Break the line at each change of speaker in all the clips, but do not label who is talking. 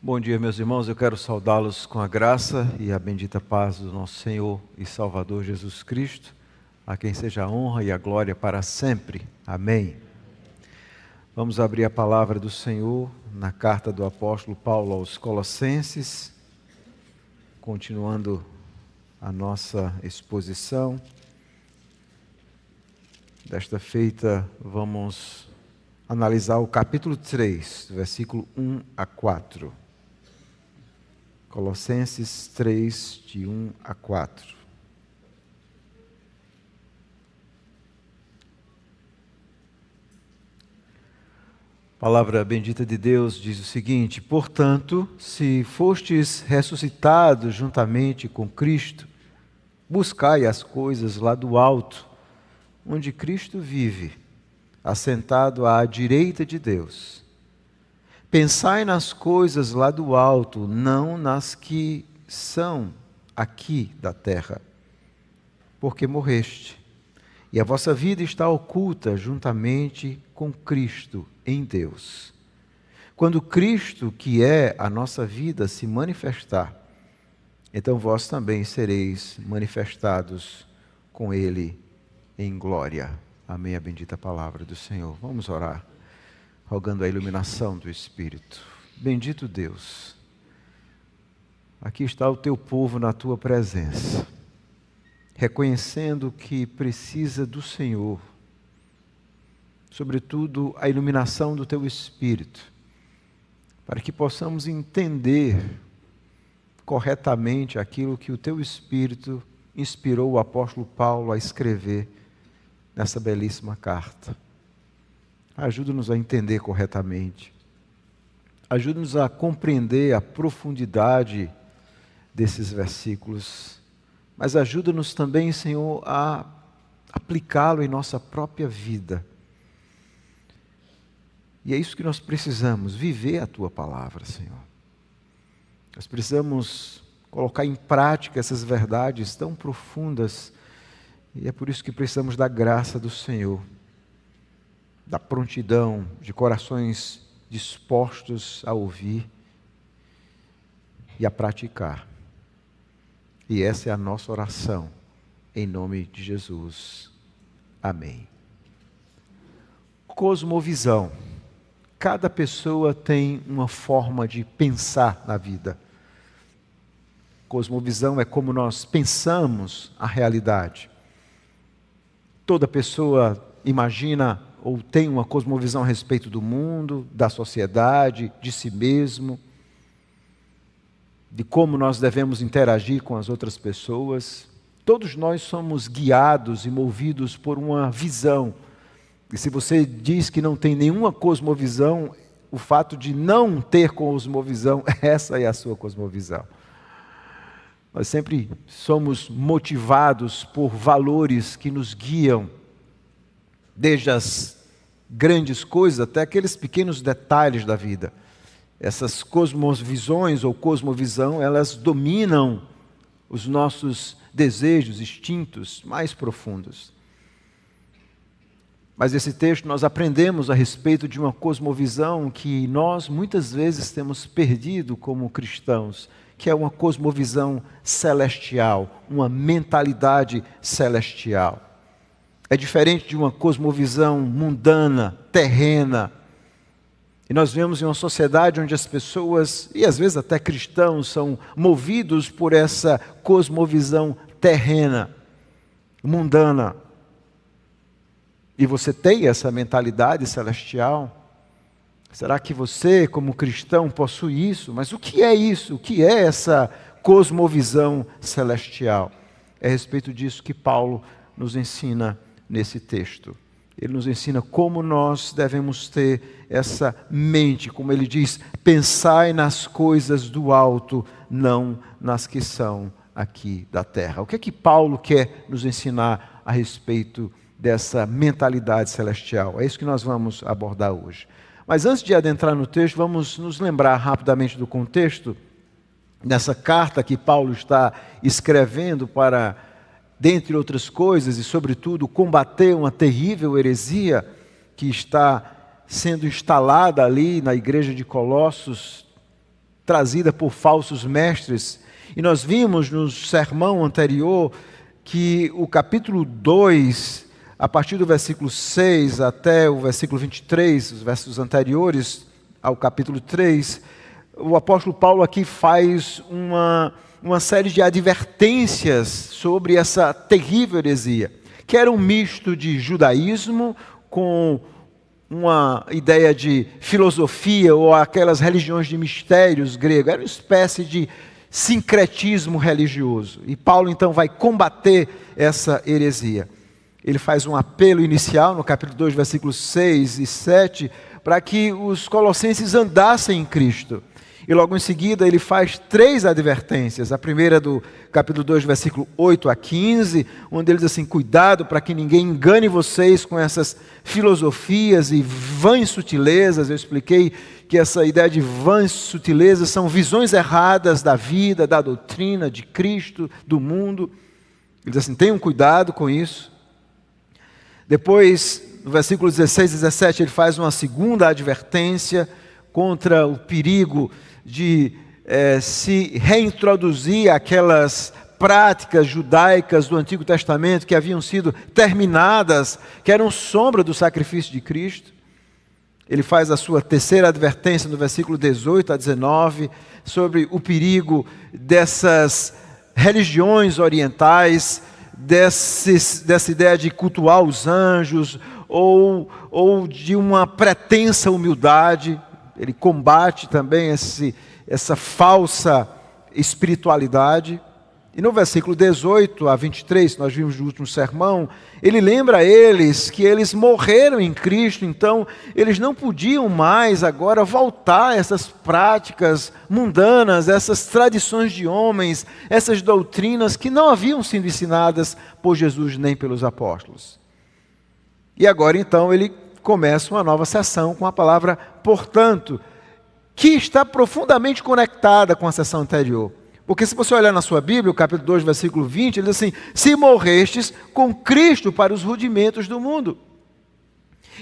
Bom dia, meus irmãos. Eu quero saudá-los com a graça e a bendita paz do nosso Senhor e Salvador Jesus Cristo, a quem seja a honra e a glória para sempre. Amém. Vamos abrir a palavra do Senhor na carta do apóstolo Paulo aos Colossenses, continuando a nossa exposição. Desta feita, vamos analisar o capítulo 3, versículo 1 a 4. Colossenses 3, de 1 a 4. A palavra bendita de Deus diz o seguinte: portanto, se fostes ressuscitados juntamente com Cristo, buscai as coisas lá do alto, onde Cristo vive, assentado à direita de Deus. Pensai nas coisas lá do alto, não nas que são aqui da terra, porque morreste, e a vossa vida está oculta juntamente com Cristo em Deus. Quando Cristo, que é a nossa vida, se manifestar, então vós também sereis manifestados com Ele em glória. Amém, a bendita palavra do Senhor. Vamos orar, rogando a iluminação do Espírito. Bendito Deus, aqui está o teu povo na tua presença, reconhecendo que precisa do Senhor, sobretudo a iluminação do teu Espírito, para que possamos entender corretamente aquilo que o teu Espírito inspirou o apóstolo Paulo a escrever nessa belíssima carta. Ajuda-nos a entender corretamente. Ajuda-nos a compreender a profundidade desses versículos. Mas ajuda-nos também, Senhor, a aplicá-lo em nossa própria vida. E é isso que nós precisamos, viver a Tua palavra, Senhor. Nós precisamos colocar em prática essas verdades tão profundas. E é por isso que precisamos da graça do Senhor, da prontidão, de corações dispostos a ouvir e a praticar. E essa é a nossa oração, em nome de Jesus. Amém. Cosmovisão. Cada pessoa tem uma forma de pensar na vida. Cosmovisão é como nós pensamos a realidade. Toda pessoa imagina ou tem uma cosmovisão a respeito do mundo, da sociedade, de si mesmo, de como nós devemos interagir com as outras pessoas. Todos nós somos guiados e movidos por uma visão. E se você diz que não tem nenhuma cosmovisão, o fato de não ter cosmovisão, essa é a sua cosmovisão. Nós sempre somos motivados por valores que nos guiam, desde as grandes coisas até aqueles pequenos detalhes da vida. Essas cosmovisões ou cosmovisão, elas dominam os nossos desejos, instintos mais profundos. Mas nesse texto nós aprendemos a respeito de uma cosmovisão que nós muitas vezes temos perdido como cristãos, que é uma cosmovisão celestial, uma mentalidade celestial. É diferente de uma cosmovisão mundana, terrena. E nós vemos em uma sociedade onde as pessoas, e às vezes até cristãos, são movidos por essa cosmovisão terrena, mundana. E você tem essa mentalidade celestial? Será que você, como cristão, possui isso? Mas o que é isso? O que é essa cosmovisão celestial? É a respeito disso que Paulo nos ensina nesse texto. Ele nos ensina como nós devemos ter essa mente, como ele diz, pensai nas coisas do alto, não nas que são aqui da terra. O que é que Paulo quer nos ensinar a respeito dessa mentalidade celestial? É isso que nós vamos abordar hoje. Mas antes de adentrar no texto, vamos nos lembrar rapidamente do contexto dessa carta que Paulo está escrevendo para, dentre outras coisas, e sobretudo combater uma terrível heresia que está sendo instalada ali na igreja de Colossos, trazida por falsos mestres. E nós vimos no sermão anterior que o capítulo 2, a partir do versículo 6 até o versículo 23, os versos anteriores ao capítulo 3, o apóstolo Paulo aqui faz uma série de advertências sobre essa terrível heresia, que era um misto de judaísmo com uma ideia de filosofia ou aquelas religiões de mistérios gregas. Era uma espécie de sincretismo religioso. E Paulo então vai combater essa heresia. Ele faz um apelo inicial no capítulo 2, versículos 6 e 7, para que os colossenses andassem em Cristo. E logo em seguida ele faz 3 advertências. A primeira do capítulo 2, versículo 8 a 15, onde ele diz assim: cuidado para que ninguém engane vocês com essas filosofias e vãs sutilezas. Eu expliquei que essa ideia de vãs sutilezas são visões erradas da vida, da doutrina, de Cristo, do mundo. Ele diz assim: tenham cuidado com isso. Depois, no versículo 16 e 17, ele faz uma segunda advertência contra o perigo de se reintroduzir aquelas práticas judaicas do Antigo Testamento que haviam sido terminadas, que eram sombra do sacrifício de Cristo. Ele faz a sua terceira advertência no versículo 18 a 19, sobre o perigo dessas religiões orientais, dessa ideia de cultuar os anjos, ou de uma pretensa humildade. Ele combate também essa falsa espiritualidade. E no versículo 18 a 23, nós vimos no último sermão, ele lembra a eles que eles morreram em Cristo, então eles não podiam mais agora voltar a essas práticas mundanas, essas tradições de homens, essas doutrinas que não haviam sido ensinadas por Jesus nem pelos apóstolos. E agora então ele começa uma nova sessão com a palavra portanto, que está profundamente conectada com a sessão anterior. Porque se você olhar na sua Bíblia, o capítulo 2, versículo 20, ele diz assim: se morrestes com Cristo para os rudimentos do mundo.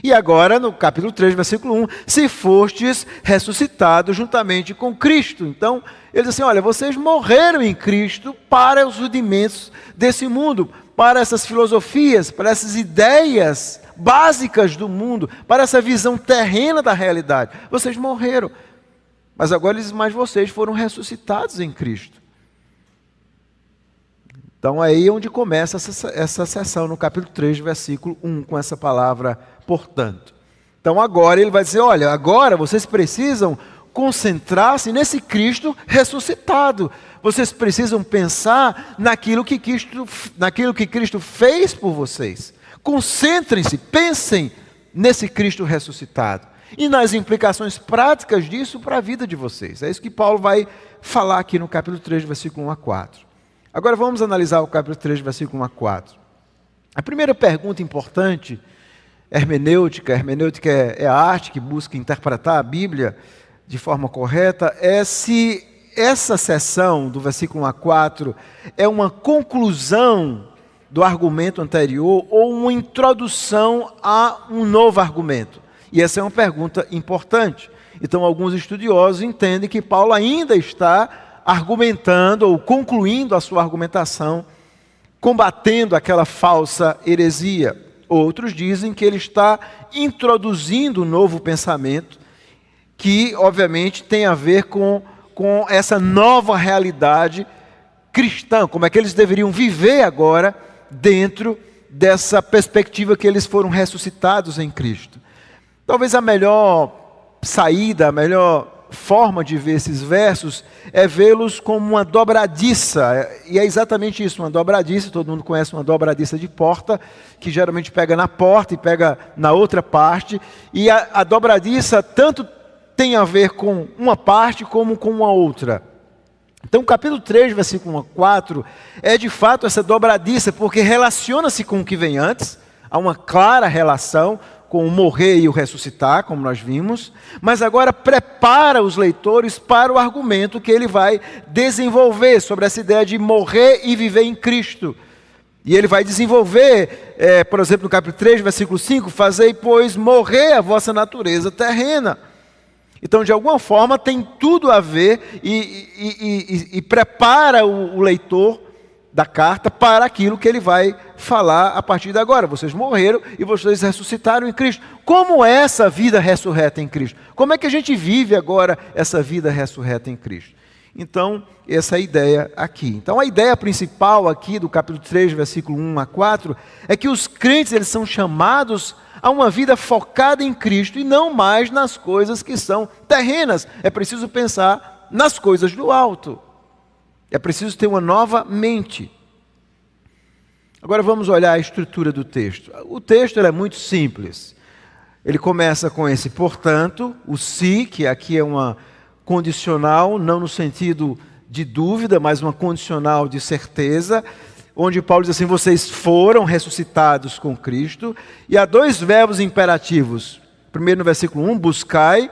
E agora, no capítulo 3, versículo 1, se fostes ressuscitados juntamente com Cristo. Então, ele diz assim: olha, vocês morreram em Cristo para os rudimentos desse mundo, para essas filosofias, para essas ideias básicas do mundo, para essa visão terrena da realidade. Vocês morreram. Mas agora eles, mais vocês foram ressuscitados em Cristo. Então aí é onde começa essa sessão, no capítulo 3, versículo 1, com essa palavra, portanto. Então agora ele vai dizer: olha, agora vocês precisam concentrar-se nesse Cristo ressuscitado. Vocês precisam pensar naquilo que Cristo fez por vocês. Concentrem-se, pensem nesse Cristo ressuscitado e nas implicações práticas disso para a vida de vocês. É isso que Paulo vai falar aqui no capítulo 3, versículo 1 a 4. Agora vamos analisar o capítulo 3, versículo 1 a 4. A primeira pergunta importante, hermenêutica é a arte que busca interpretar a Bíblia de forma correta, é se essa seção do versículo 1 a 4 é uma conclusão do argumento anterior ou uma introdução a um novo argumento. E essa é uma pergunta importante. Então, alguns estudiosos entendem que Paulo ainda está argumentando ou concluindo a sua argumentação, combatendo aquela falsa heresia. Outros dizem que ele está introduzindo um novo pensamento, que obviamente tem a ver com essa nova realidade cristã, como é que eles deveriam viver agora dentro dessa perspectiva que eles foram ressuscitados em Cristo. Talvez a melhor saída, a melhor forma de ver esses versos é vê-los como uma dobradiça, e é exatamente isso, uma dobradiça. Todo mundo conhece uma dobradiça de porta, que geralmente pega na porta e pega na outra parte, e a dobradiça tanto tem a ver com uma parte como com uma outra. Então o capítulo 3, versículo 1 a 4, é de fato essa dobradiça, porque relaciona-se com o que vem antes, há uma clara relação com o morrer e o ressuscitar, como nós vimos, mas agora prepara os leitores para o argumento que ele vai desenvolver sobre essa ideia de morrer e viver em Cristo. E ele vai desenvolver, por exemplo, no capítulo 3, versículo 5, fazei, pois, morrer a vossa natureza terrena. Então, de alguma forma, tem tudo a ver e prepara o leitor da carta para aquilo que ele vai falar a partir de agora. Vocês morreram e vocês ressuscitaram em Cristo. Como é essa vida ressurreta em Cristo? Como é que a gente vive agora essa vida ressurreta em Cristo? Então, essa é a ideia aqui. Então, a ideia principal aqui do capítulo 3, versículo 1 a 4, é que os crentes eles são chamados a uma vida focada em Cristo e não mais nas coisas que são terrenas. É preciso pensar nas coisas do alto. É preciso ter uma nova mente. Agora vamos olhar a estrutura do texto. O texto é muito simples. Ele começa com esse portanto, o se, que aqui é uma condicional, não no sentido de dúvida, mas uma condicional de certeza, onde Paulo diz assim, vocês foram ressuscitados com Cristo, e há dois verbos imperativos, primeiro no versículo 1, buscai,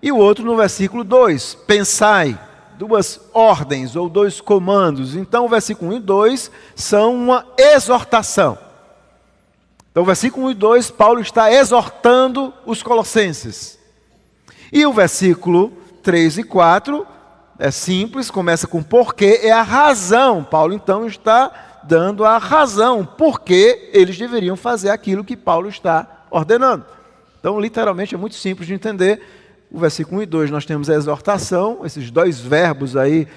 e o outro no versículo 2, pensai, duas ordens ou dois comandos. Então o versículo 1 e 2 são uma exortação. Então o versículo 1 e 2, Paulo está exortando os colossenses. E o versículo 3 e 4 é simples, começa com porquê, é a razão. Paulo então está dando a razão, porque eles deveriam fazer aquilo que Paulo está ordenando. Então, literalmente, é muito simples de entender. O versículo 1 e 2, nós temos a exortação, esses dois verbos aí,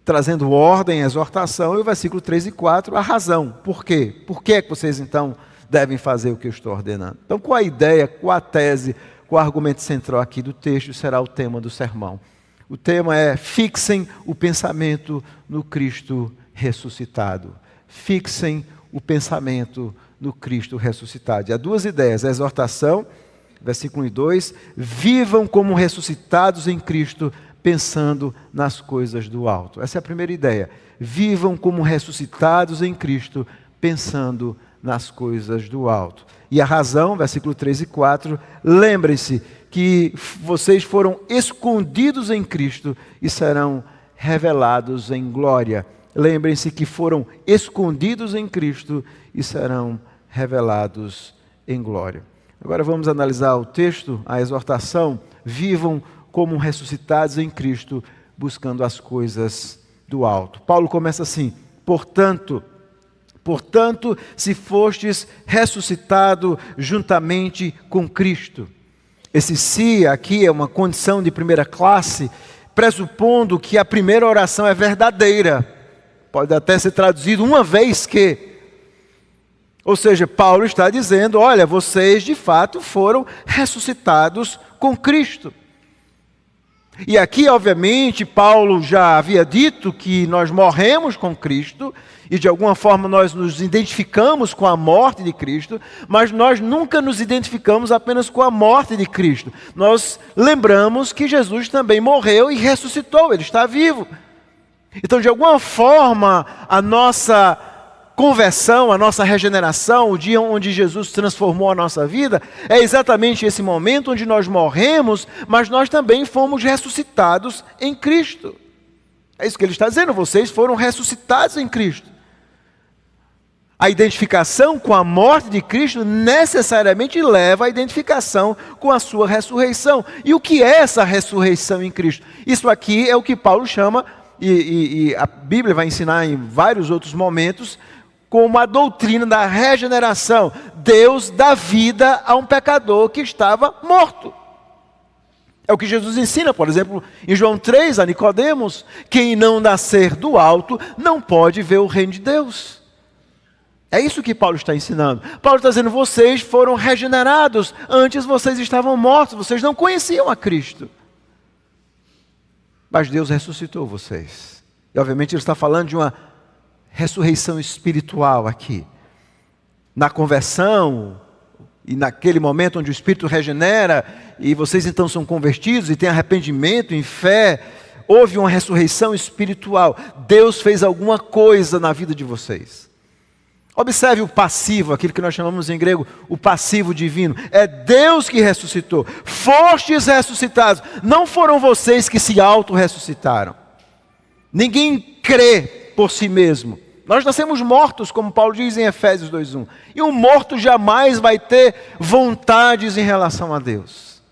trazendo ordem, exortação, e o versículo 3 e 4, a razão. Por quê? Por que é que vocês, então, devem fazer o que eu estou ordenando? Então, qual a ideia, qual a tese, qual o argumento central aqui do texto será o tema do sermão? O tema é, fixem o pensamento no Cristo ressuscitado. Fixem o pensamento no Cristo ressuscitado. E há duas ideias, a exortação, versículo 1 e 2, vivam como ressuscitados em Cristo, pensando nas coisas do alto. Essa é a primeira ideia. Vivam como ressuscitados em Cristo, pensando nas coisas do alto. E a razão, versículo 3 e 4, lembrem-se que vocês foram escondidos em Cristo e serão revelados em glória. Lembrem-se que foram escondidos em Cristo e serão revelados em glória. Agora vamos analisar o texto, a exortação. Vivam como ressuscitados em Cristo, buscando as coisas do alto. Paulo começa assim, portanto, se fostes ressuscitado juntamente com Cristo. Esse se aqui é uma condição de primeira classe, pressupondo que a primeira oração é verdadeira. Pode até ser traduzido uma vez que. Ou seja, Paulo está dizendo, olha, vocês de fato foram ressuscitados com Cristo. E aqui, obviamente, Paulo já havia dito que nós morremos com Cristo, e de alguma forma nós nos identificamos com a morte de Cristo, mas nós nunca nos identificamos apenas com a morte de Cristo. Nós lembramos que Jesus também morreu e ressuscitou, Ele está vivo. Então, de alguma forma, a nossa conversão, a nossa regeneração, o dia onde Jesus transformou a nossa vida, é exatamente esse momento onde nós morremos, mas nós também fomos ressuscitados em Cristo. É isso que ele está dizendo, vocês foram ressuscitados em Cristo. A identificação com a morte de Cristo necessariamente leva à identificação com a sua ressurreição. E o que é essa ressurreição em Cristo? Isso aqui é o que Paulo chama, e a Bíblia vai ensinar em vários outros momentos, como a doutrina da regeneração. Deus dá vida a um pecador que estava morto. É o que Jesus ensina, por exemplo, em João 3, a Nicodemos, quem não nascer do alto não pode ver o reino de Deus. É isso que Paulo está ensinando. Paulo está dizendo, vocês foram regenerados, antes vocês estavam mortos, vocês não conheciam a Cristo. Mas Deus ressuscitou vocês. E obviamente ele está falando de uma ressurreição espiritual aqui. Na conversão, e naquele momento onde o Espírito regenera, e vocês então são convertidos e têm arrependimento em fé, houve uma ressurreição espiritual. Deus fez alguma coisa na vida de vocês. Observe o passivo, aquilo que nós chamamos em grego, o passivo divino. É Deus que ressuscitou. Fostes ressuscitados. Não foram vocês que se auto-ressuscitaram. Ninguém crê por si mesmo. Nós nascemos mortos, como Paulo diz em Efésios 2:1. E um morto jamais vai ter vontades em relação a Deus.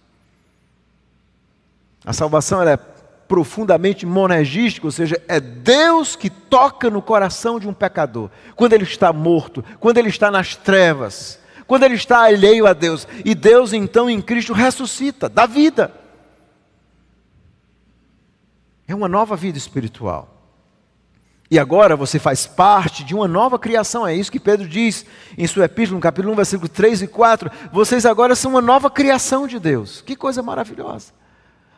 A salvação ela é profundamente monergística, ou seja, é Deus que toca no coração de um pecador, quando ele está morto, quando ele está nas trevas, quando ele está alheio a Deus, e Deus então em Cristo ressuscita, dá vida. É uma nova vida espiritual. E agora você faz parte de uma nova criação, é isso que Pedro diz em sua epístola, no capítulo 1, versículo 3 e 4, vocês agora são uma nova criação de Deus, que coisa maravilhosa.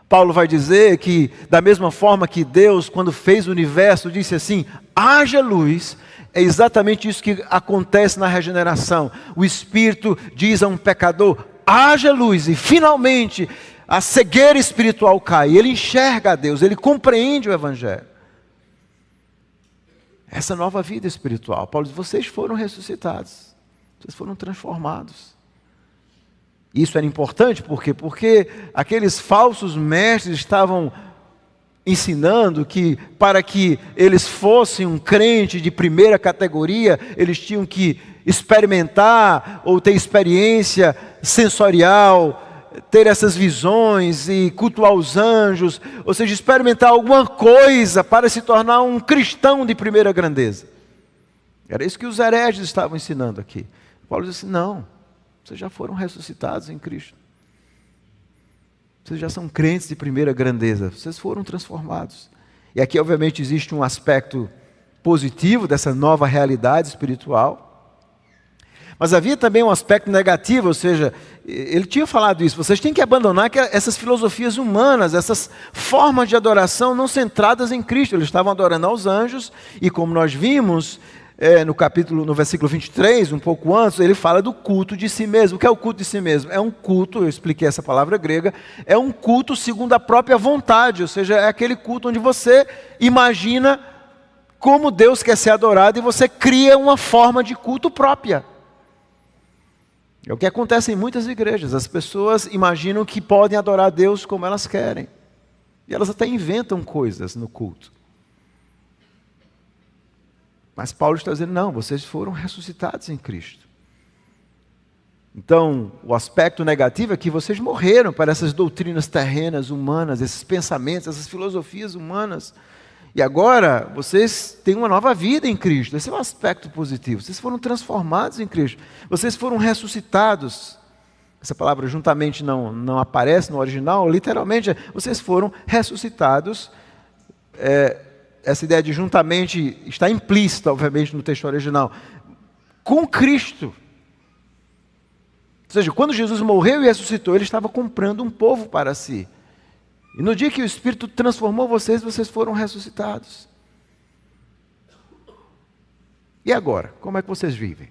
Paulo vai dizer que da mesma forma que Deus, quando fez o universo, disse assim, haja luz, é exatamente isso que acontece na regeneração. O Espírito diz a um pecador, haja luz, e finalmente a cegueira espiritual cai, ele enxerga a Deus, ele compreende o Evangelho. Essa nova vida espiritual, Paulo diz, vocês foram ressuscitados, vocês foram transformados. Isso era importante, por quê? Porque aqueles falsos mestres estavam ensinando que para que eles fossem um crente de primeira categoria, eles tinham que experimentar ou ter experiência sensorial, ter essas visões e cultuar os anjos, ou seja, experimentar alguma coisa para se tornar um cristão de primeira grandeza. Era isso que os hereges estavam ensinando aqui. Paulo disse, não, vocês já foram ressuscitados em Cristo. Vocês já são crentes de primeira grandeza, vocês foram transformados. E aqui obviamente existe um aspecto positivo dessa nova realidade espiritual, mas havia também um aspecto negativo, ou seja, ele tinha falado isso, vocês têm que abandonar essas filosofias humanas, essas formas de adoração não centradas em Cristo. Eles estavam adorando aos anjos, e como nós vimos no versículo 23, um pouco antes, ele fala do culto de si mesmo. O que é o culto de si mesmo? É um culto, eu expliquei essa palavra grega, é um culto segundo a própria vontade, ou seja, é aquele culto onde você imagina como Deus quer ser adorado e você cria uma forma de culto própria. É o que acontece em muitas igrejas. As pessoas imaginam que podem adorar a Deus como elas querem. E elas até inventam coisas no culto. Mas Paulo está dizendo, não, vocês foram ressuscitados em Cristo. Então, o aspecto negativo é que vocês morreram para essas doutrinas terrenas, humanas, esses pensamentos, essas filosofias humanas. E agora, vocês têm uma nova vida em Cristo. Esse é um aspecto positivo. Vocês foram transformados em Cristo. Vocês foram ressuscitados. Essa palavra juntamente não aparece no original. Literalmente, vocês foram ressuscitados. Essa ideia de juntamente está implícita, obviamente, no texto original. Com Cristo. Ou seja, quando Jesus morreu e ressuscitou, ele estava comprando um povo para si. E no dia que o Espírito transformou vocês, vocês foram ressuscitados. E agora? Como é que vocês vivem?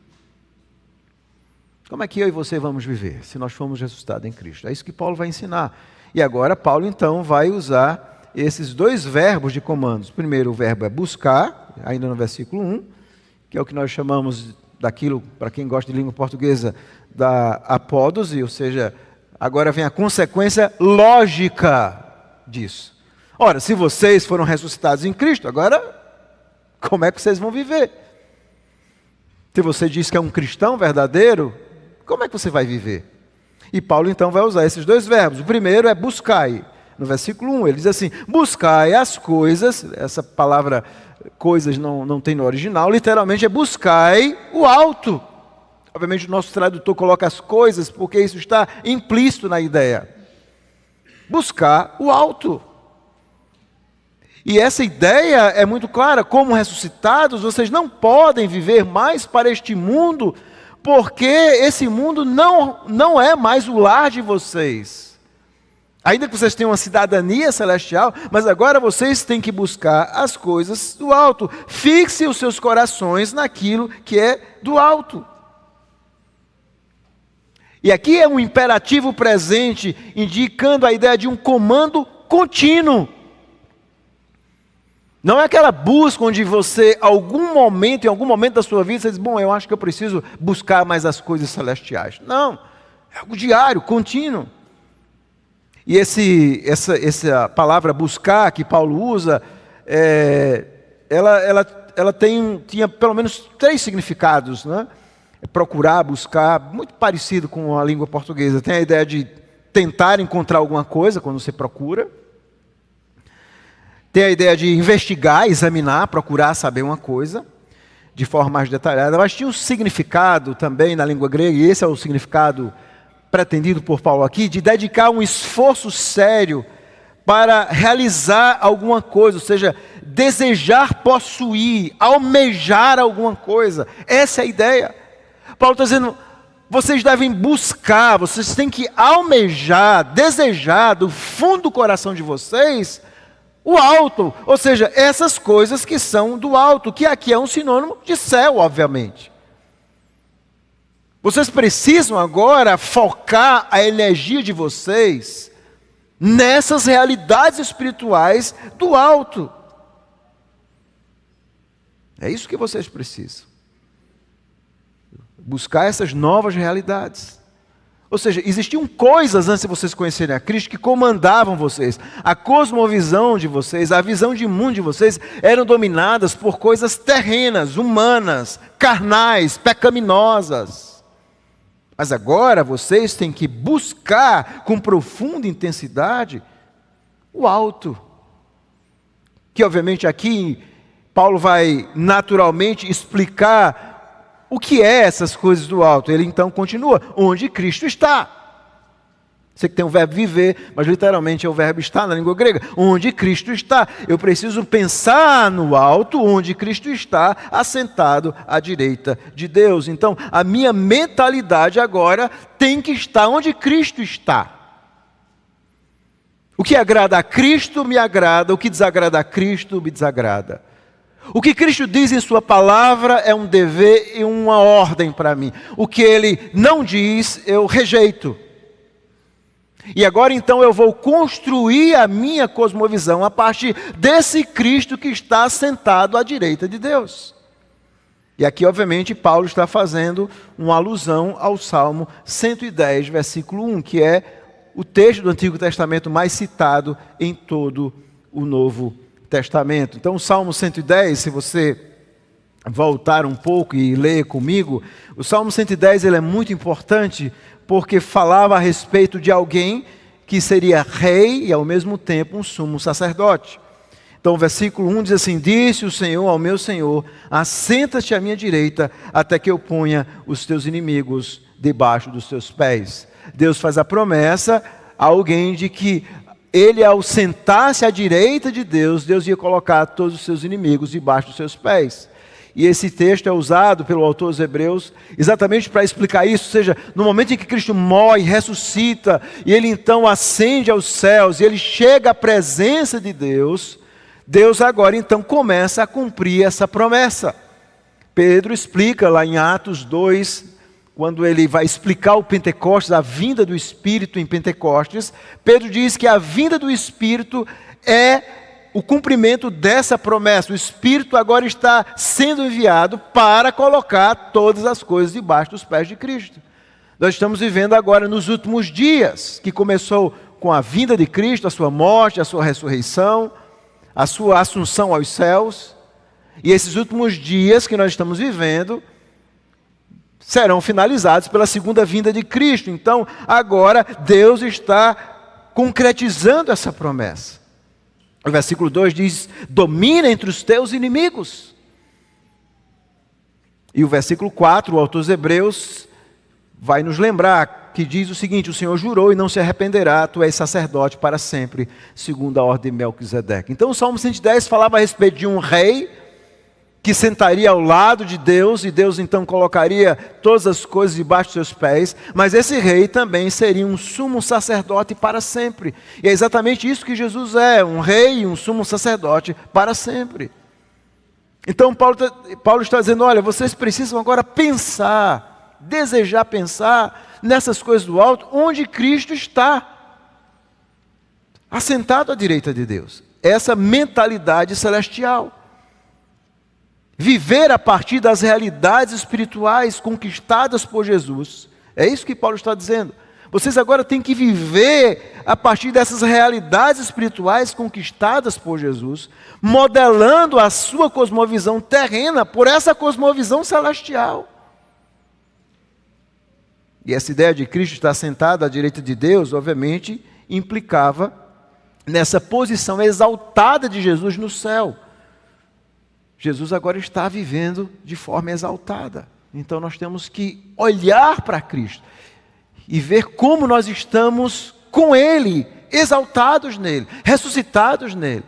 Como é que eu e você vamos viver, se nós formos ressuscitados em Cristo? É isso que Paulo vai ensinar. E agora Paulo então vai usar esses dois verbos de comandos. Primeiro o verbo é buscar, ainda no versículo 1, que é o que nós chamamos daquilo, para quem gosta de língua portuguesa, da apódose, ou seja, agora vem a consequência lógica disso. Ora, se vocês foram ressuscitados em Cristo, agora como é que vocês vão viver? Se você diz que é um cristão verdadeiro, como é que você vai viver? E Paulo então vai usar esses dois verbos. O primeiro é buscai. No versículo 1 ele diz assim, buscai as coisas, essa palavra coisas não tem no original, literalmente é buscai o alto. Obviamente o nosso tradutor coloca as coisas porque isso está implícito na ideia. Buscar o alto. E essa ideia é muito clara, como ressuscitados, vocês não podem viver mais para este mundo, porque esse mundo não é mais o lar de vocês. Ainda que vocês tenham uma cidadania celestial, mas agora vocês têm que buscar as coisas do alto. Fixe os seus corações naquilo que é do alto. E aqui é um imperativo presente, indicando a ideia de um comando contínuo. Não é aquela busca onde você, em algum momento da sua vida, você diz, bom, eu acho que eu preciso buscar mais as coisas celestiais. Não, é algo diário, contínuo. E essa palavra buscar que Paulo usa, ela tinha pelo menos 3 significados, né? Procurar, buscar, muito parecido com a língua portuguesa. Tem a ideia de tentar encontrar alguma coisa quando você procura. tem a ideia de investigar, examinar, procurar saber uma coisa de forma mais detalhada, mas tinha um significado também na língua grega, e esse é o significado pretendido por Paulo aqui, de dedicar um esforço sério para realizar alguma coisa, ou seja, desejar possuir, almejar alguma coisa. Essa é a ideia. Paulo está dizendo, vocês devem buscar, vocês têm que almejar, desejar do fundo do coração de vocês o alto, ou seja, essas coisas que são do alto, que aqui é um sinônimo de céu, obviamente. Vocês precisam agora focar a energia de vocês nessas realidades espirituais do alto. É isso que vocês precisam. Buscar essas novas realidades. Ou seja, existiam coisas antes de vocês conhecerem a Cristo que comandavam vocês. A cosmovisão de vocês, a visão de mundo de vocês eram dominadas por coisas terrenas, humanas, carnais, pecaminosas. Mas agora vocês têm que buscar com profunda intensidade o alto. Que obviamente aqui Paulo vai naturalmente explicar o que é essas coisas do alto. Ele então continua, onde Cristo está. Você que tem o verbo viver, mas literalmente é o verbo estar na língua grega. Onde Cristo está. Eu preciso pensar no alto, onde Cristo está, assentado à direita de Deus. Então, a minha mentalidade agora tem que estar onde Cristo está. O que agrada a Cristo me agrada, o que desagrada a Cristo me desagrada. O que Cristo diz em sua palavra é um dever e uma ordem para mim. O que Ele não diz, eu rejeito. E agora então eu vou construir a minha cosmovisão a partir desse Cristo que está sentado à direita de Deus. E aqui obviamente Paulo está fazendo uma alusão ao Salmo 110, versículo 1, que é o texto do Antigo Testamento mais citado em todo o Novo Testamento. Então o Salmo 110, se você voltar um pouco e ler comigo, o Salmo 110 ele é muito importante porque falava a respeito de alguém que seria rei e ao mesmo tempo um sumo sacerdote. Então o versículo 1 diz assim, disse o Senhor ao meu Senhor, assenta-te à minha direita até que eu ponha os teus inimigos debaixo dos teus pés. Deus faz a promessa a alguém de que ele, ao sentar-se à direita de Deus, Deus ia colocar todos os seus inimigos debaixo dos seus pés. E esse texto é usado pelo autor dos Hebreus exatamente para explicar isso. Ou seja, no momento em que Cristo morre, ressuscita, e ele então ascende aos céus, e ele chega à presença de Deus, Deus agora então começa a cumprir essa promessa. Pedro explica lá em Atos 2, quando ele vai explicar o Pentecostes, a vinda do Espírito em Pentecostes, Pedro diz que a vinda do Espírito é o cumprimento dessa promessa. O Espírito agora está sendo enviado para colocar todas as coisas debaixo dos pés de Cristo. Nós estamos vivendo agora nos últimos dias, que começou com a vinda de Cristo, a sua morte, a sua ressurreição, a sua assunção aos céus. E esses últimos dias que nós estamos vivendo serão finalizados pela segunda vinda de Cristo. Então, agora Deus está concretizando essa promessa. O versículo 2 diz, domina entre os teus inimigos. E o versículo 4, o autor dos Hebreus, vai nos lembrar que diz o seguinte, o Senhor jurou e não se arrependerá, tu és sacerdote para sempre, segundo a ordem de Melquisedeque. Então o Salmo 110 falava a respeito de um rei, que sentaria ao lado de Deus, e Deus então colocaria todas as coisas debaixo dos seus pés, mas esse rei também seria um sumo sacerdote para sempre. E é exatamente isso que Jesus é, um rei e um sumo sacerdote para sempre. Então Paulo está dizendo, olha, vocês precisam agora pensar, desejar pensar nessas coisas do alto, onde Cristo está, assentado à direita de Deus. Essa mentalidade celestial. Viver a partir das realidades espirituais conquistadas por Jesus. É isso que Paulo está dizendo. Vocês agora têm que viver a partir dessas realidades espirituais conquistadas por Jesus, modelando a sua cosmovisão terrena por essa cosmovisão celestial. E essa ideia de Cristo estar sentado à direita de Deus, obviamente, implicava nessa posição exaltada de Jesus no céu. Jesus agora está vivendo de forma exaltada. Então nós temos que olhar para Cristo e ver como nós estamos com Ele, exaltados nele, ressuscitados nele.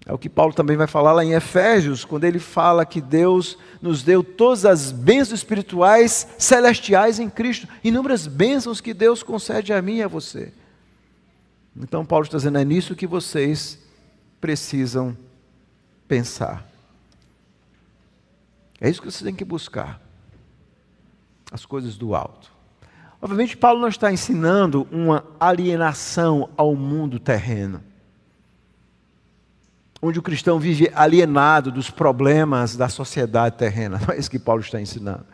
É o que Paulo também vai falar lá em Efésios, quando ele fala que Deus nos deu todas as bênçãos espirituais celestiais em Cristo, inúmeras bênçãos que Deus concede a mim e a você. Então Paulo está dizendo, é nisso que vocês precisam pensar. É isso que vocês têm que buscar, as coisas do alto. Obviamente Paulo não está ensinando uma alienação ao mundo terreno, onde o cristão vive alienado dos problemas da sociedade terrena. Não é isso que Paulo está ensinando.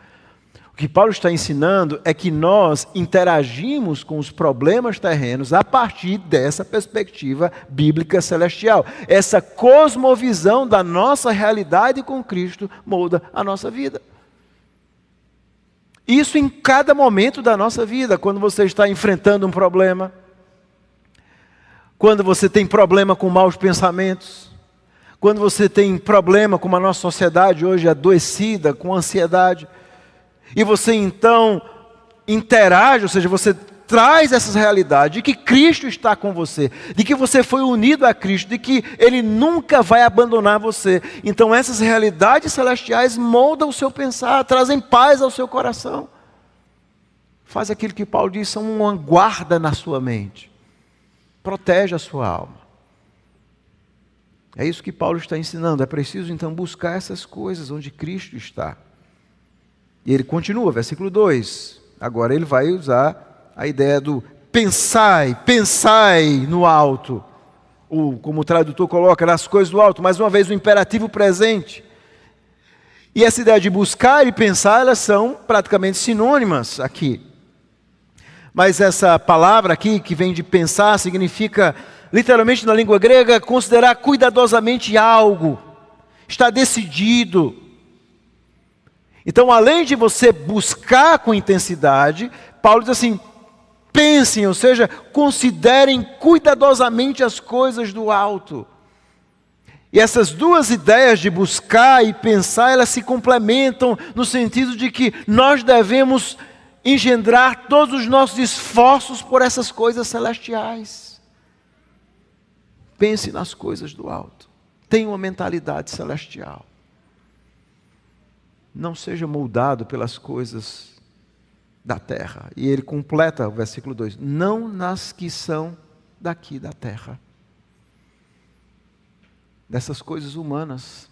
O que Paulo está ensinando é que nós interagimos com os problemas terrenos a partir dessa perspectiva bíblica celestial. Essa cosmovisão da nossa realidade com Cristo molda a nossa vida. Isso em cada momento da nossa vida, quando você está enfrentando um problema, quando você tem problema com maus pensamentos, quando você tem problema com a nossa sociedade hoje adoecida, com ansiedade, e você então interage, ou seja, você traz essas realidades de que Cristo está com você, de que você foi unido a Cristo, de que Ele nunca vai abandonar você. Então essas realidades celestiais moldam o seu pensar, trazem paz ao seu coração. Faz aquilo que Paulo diz, são uma guarda na sua mente. Protege a sua alma. É isso que Paulo está ensinando. É preciso então buscar essas coisas onde Cristo está. E ele continua, versículo 2. Agora ele vai usar a ideia do pensai no alto. Ou, como o tradutor coloca, nas coisas do alto. Mais uma vez o imperativo presente. E essa ideia de buscar e pensar, elas são praticamente sinônimas aqui. Mas essa palavra aqui, que vem de pensar, significa, literalmente na língua grega, considerar cuidadosamente algo. Está decidido. Então, além de você buscar com intensidade, Paulo diz assim, pensem, ou seja, considerem cuidadosamente as coisas do alto. E essas duas ideias de buscar e pensar, elas se complementam no sentido de que nós devemos engendrar todos os nossos esforços por essas coisas celestiais. Pense nas coisas do alto. Tenha uma mentalidade celestial. Não seja moldado pelas coisas da terra. E ele completa o versículo 2. Não nas que são daqui da terra. Dessas coisas humanas.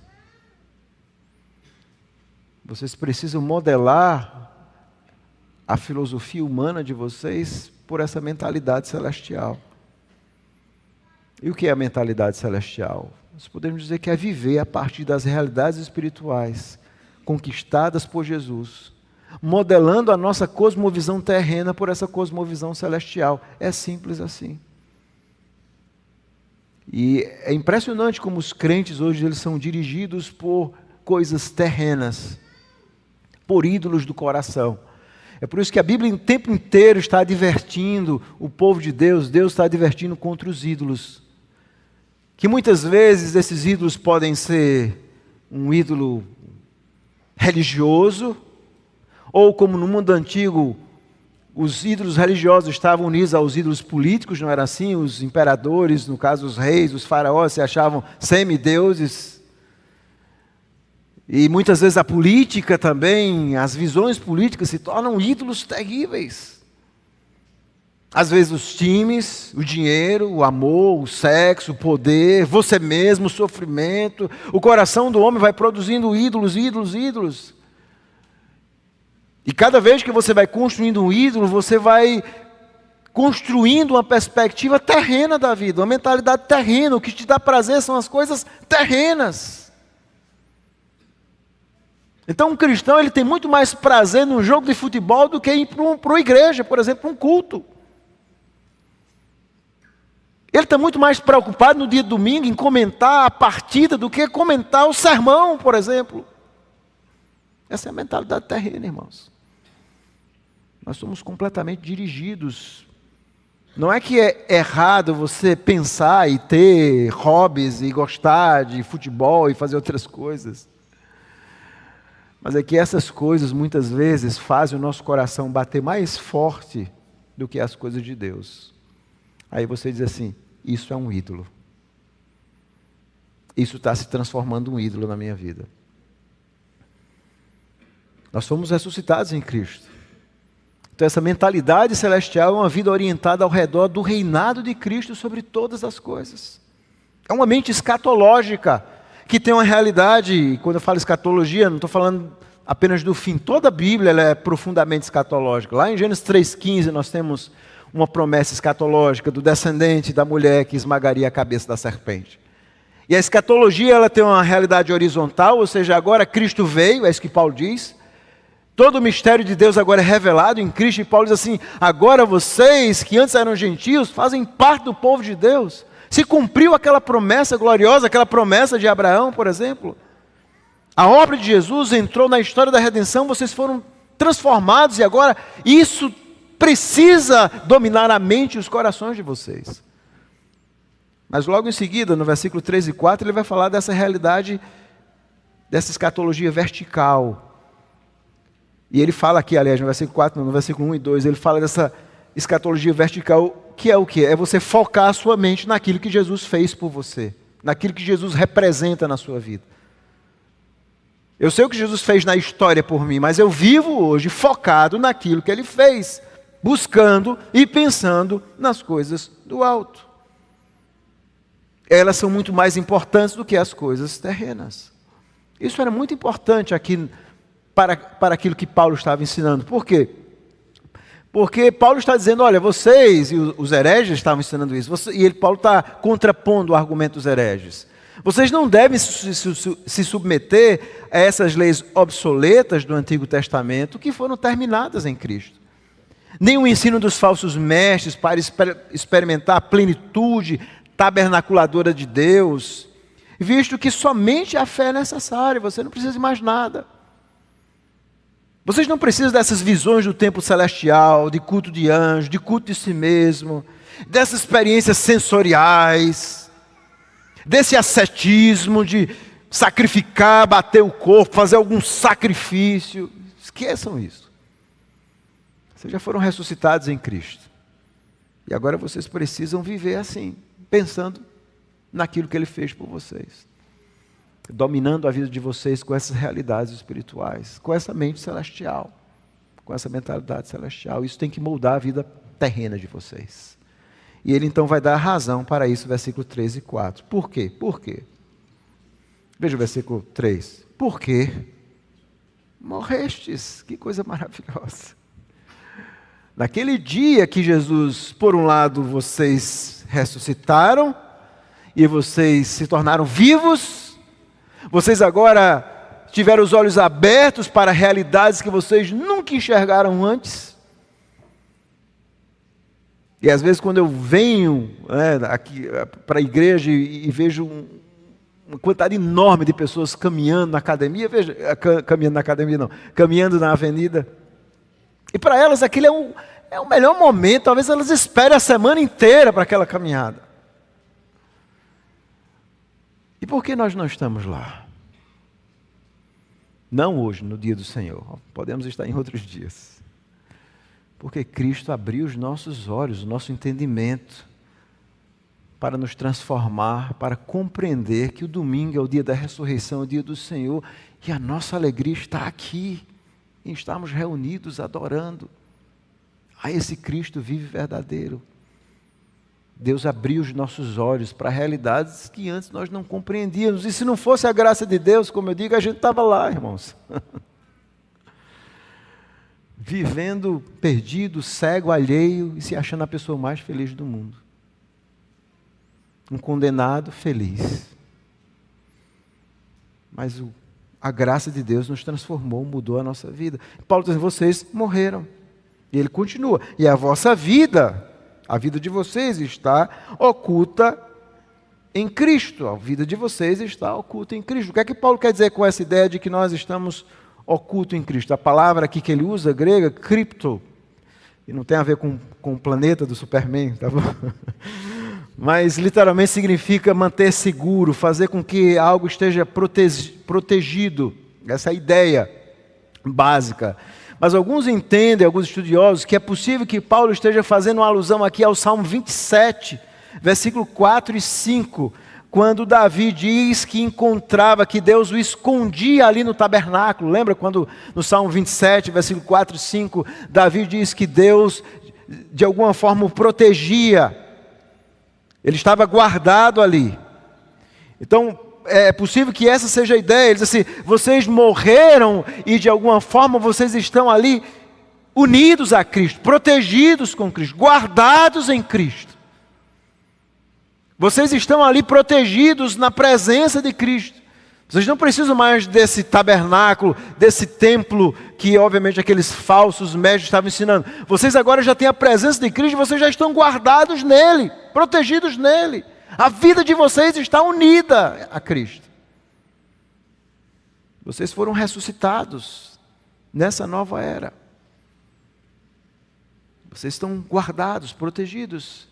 Vocês precisam modelar a filosofia humana de vocês por essa mentalidade celestial. E o que é a mentalidade celestial? Nós podemos dizer que é viver a partir das realidades espirituais conquistadas por Jesus, modelando a nossa cosmovisão terrena por essa cosmovisão celestial. É simples assim. E é impressionante como os crentes hoje eles são dirigidos por coisas terrenas, por ídolos do coração. É por isso que a Bíblia o tempo inteiro está advertindo o povo de Deus, Deus está advertindo contra os ídolos. Que muitas vezes esses ídolos podem ser um ídolo religioso, ou como no mundo antigo, os ídolos religiosos estavam unidos aos ídolos políticos, não era assim? Os imperadores, no caso os reis, os faraós, se achavam semideuses. E muitas vezes a política também, as visões políticas se tornam ídolos terríveis. Às vezes os times, o dinheiro, o amor, o sexo, o poder, você mesmo, o sofrimento. O coração do homem vai produzindo ídolos. E cada vez que você vai construindo um ídolo, você vai construindo uma perspectiva terrena da vida, uma mentalidade terrena. O que te dá prazer são as coisas terrenas. Então um cristão ele tem muito mais prazer num jogo de futebol do que ir para uma igreja, por exemplo, para um culto. Ele está muito mais preocupado no dia de domingo em comentar a partida do que comentar o sermão, por exemplo. Essa é a mentalidade terrena, irmãos. Nós somos completamente dirigidos Não é que é errado você pensar e ter hobbies e gostar de futebol e fazer outras coisas. Mas é que essas coisas muitas vezes fazem o nosso coração bater mais forte do que as coisas de Deus. Aí você diz assim, isso é um ídolo. Isso está se transformando em um ídolo na minha vida. Nós fomos ressuscitados em Cristo. Então essa mentalidade celestial é uma vida orientada ao redor do reinado de Cristo sobre todas as coisas. É uma mente escatológica, que tem uma realidade, e quando eu falo escatologia, não estou falando apenas do fim. Toda a Bíblia ela é profundamente escatológica. Lá em Gênesis 3,15 nós temos uma promessa escatológica do descendente da mulher que esmagaria a cabeça da serpente. E a escatologia ela tem uma realidade horizontal, ou seja, agora Cristo veio, é isso que Paulo diz. Todo o mistério de Deus agora é revelado em Cristo, e Paulo diz assim, agora vocês que antes eram gentios, fazem parte do povo de Deus. Se cumpriu aquela promessa gloriosa, aquela promessa de Abraão, por exemplo. A obra de Jesus entrou na história da redenção, vocês foram transformados, e agora isso precisa dominar a mente e os corações de vocês. Mas logo em seguida, no versículo 3 e 4, ele vai falar dessa realidade, dessa escatologia vertical. E ele fala aqui, aliás, no versículo 4, no versículo 1 e 2, ele fala dessa escatologia vertical, que é o quê? É você focar a sua mente naquilo que Jesus fez por você, naquilo que Jesus representa na sua vida. Eu sei o que Jesus fez na história por mim, mas eu vivo hoje focado naquilo que Ele fez, buscando e pensando nas coisas do alto. Elas são muito mais importantes do que as coisas terrenas. Isso era muito importante aqui para aquilo que Paulo estava ensinando. Por quê? Porque Paulo está dizendo, olha, vocês, e os hereges estavam ensinando isso, Paulo está contrapondo o argumento dos hereges. Vocês não devem se submeter a essas leis obsoletas do Antigo Testamento que foram terminadas em Cristo. Nem o ensino dos falsos mestres para experimentar a plenitude tabernaculadora de Deus, visto que somente a fé é necessária, você não precisa de mais nada. Vocês não precisam dessas visões do templo celestial, de culto de anjo, de culto de si mesmo, dessas experiências sensoriais, desse ascetismo de sacrificar, bater o corpo, fazer algum sacrifício. Esqueçam isso. Vocês já foram ressuscitados em Cristo. E agora vocês precisam viver assim, pensando naquilo que Ele fez por vocês. Dominando a vida de vocês com essas realidades espirituais, com essa mente celestial, com essa mentalidade celestial. Isso tem que moldar a vida terrena de vocês. E ele então vai dar a razão para isso, versículo 3 e 4. Por quê? Por quê? Veja o versículo 3. Porque morrestes. Que coisa maravilhosa. Naquele dia que Jesus, por um lado, vocês ressuscitaram, e vocês se tornaram vivos, vocês agora tiveram os olhos abertos para realidades que vocês nunca enxergaram antes. E às vezes quando eu venho aqui para a igreja e vejo uma quantidade enorme de pessoas caminhando na academia, caminhando na avenida, e para elas aquilo é o melhor momento, talvez elas esperem a semana inteira para aquela caminhada. E por que nós não estamos lá? Não hoje, no dia do Senhor. Podemos estar em outros dias. Porque Cristo abriu os nossos olhos, o nosso entendimento, para nos transformar, para compreender que o domingo é o dia da ressurreição, é o dia do Senhor, e a nossa alegria está aqui, em estarmos reunidos adorando a esse Cristo vivo e verdadeiro. Deus abriu os nossos olhos para realidades que antes nós não compreendíamos. E se não fosse a graça de Deus, como eu digo, a gente estava lá, irmãos. Vivendo perdido, cego, alheio e se achando a pessoa mais feliz do mundo. Um condenado feliz. Mas a graça de Deus nos transformou, mudou a nossa vida. Paulo diz, vocês morreram. E ele continua, e a vossa vida, a vida de vocês está oculta em Cristo. A vida de vocês está oculta em Cristo. O que é que Paulo quer dizer com essa ideia de que nós estamos ocultos em Cristo? A palavra aqui que ele usa, grega, cripto. E não tem a ver com o planeta do Superman, tá bom? Mas literalmente significa manter seguro, fazer com que algo esteja protegido. Essa é a ideia básica. Mas alguns entendem, alguns estudiosos, que é possível que Paulo esteja fazendo uma alusão aqui ao Salmo 27, versículo 4 e 5, quando Davi diz que encontrava, que Deus o escondia ali no tabernáculo. Lembra quando no Salmo 27, versículo 4 e 5, Davi diz que Deus de alguma forma o protegia. Ele estava guardado ali. Então, é possível que essa seja a ideia. Ele diz assim: vocês morreram e de alguma forma vocês estão ali unidos a Cristo, protegidos com Cristo, guardados em Cristo. Vocês estão ali protegidos na presença de Cristo. Vocês não precisam mais desse tabernáculo, desse templo que obviamente aqueles falsos mestres estavam ensinando. Vocês agora já têm a presença de Cristo, vocês já estão guardados nele, protegidos nele. A vida de vocês está unida a Cristo. Vocês foram ressuscitados nessa nova era. Vocês estão guardados, protegidos.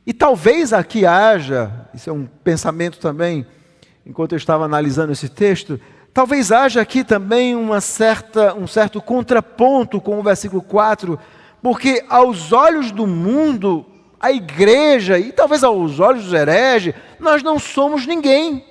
E talvez aqui haja, isso é um pensamento também, enquanto eu estava analisando esse texto, talvez haja aqui também um certo contraponto com o versículo 4, porque aos olhos do mundo, a igreja, e talvez aos olhos dos hereges, nós não somos ninguém.